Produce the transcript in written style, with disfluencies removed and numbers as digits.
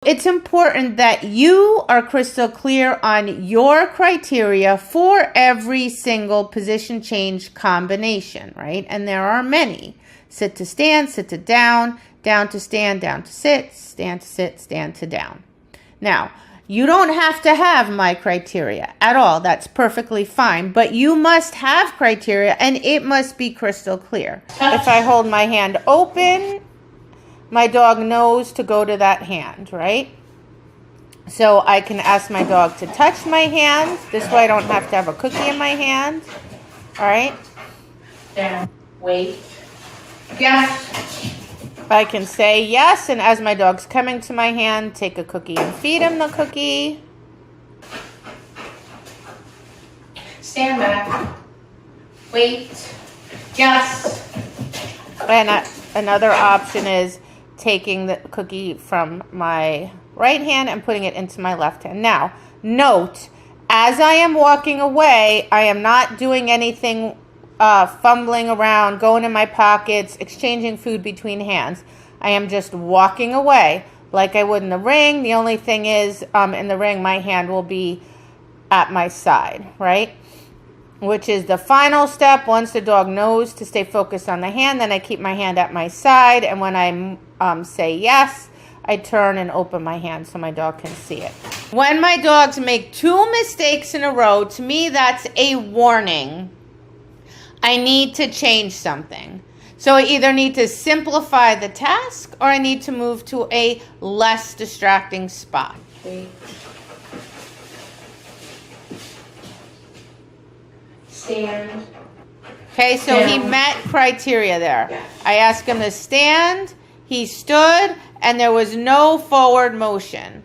It's important that you are crystal clear on your criteria for every single position change combination, right? And there are many. Sit to stand, sit to down, down to stand, down to sit, stand to sit, stand to down. Now, you don't have to have my criteria at all. That's perfectly fine. But you must have criteria, and it must be crystal clear. If I hold my hand open, my dog knows to go to that hand, right? So I can ask my dog to touch my hand. This way I don't have to have a cookie in my hand. All right? Down. Wait. Yes. I can say yes, and as my dog's coming to my hand, take a cookie and feed him the cookie. Stand back. Wait. Yes. And another option is taking the cookie from my right hand and putting it into my left hand. Now, note, as I am walking away, I am not doing anything fumbling around, going in my pockets, exchanging food between hands. I am just walking away like I would in the ring. The only thing is, in the ring, my hand will be at my side, right? Which is the final step. Once the dog knows to stay focused on the hand, then I keep my hand at my side. And when I say yes, I turn and open my hand so my dog can see it. When my dogs make 2 mistakes in a row, to me, that's a warning. I need to change something. So I either need to simplify the task or I need to move to a less distracting spot. Wait. Stand. Okay, so he met criteria there. Yeah. I asked him to stand, he stood, and there was no forward motion.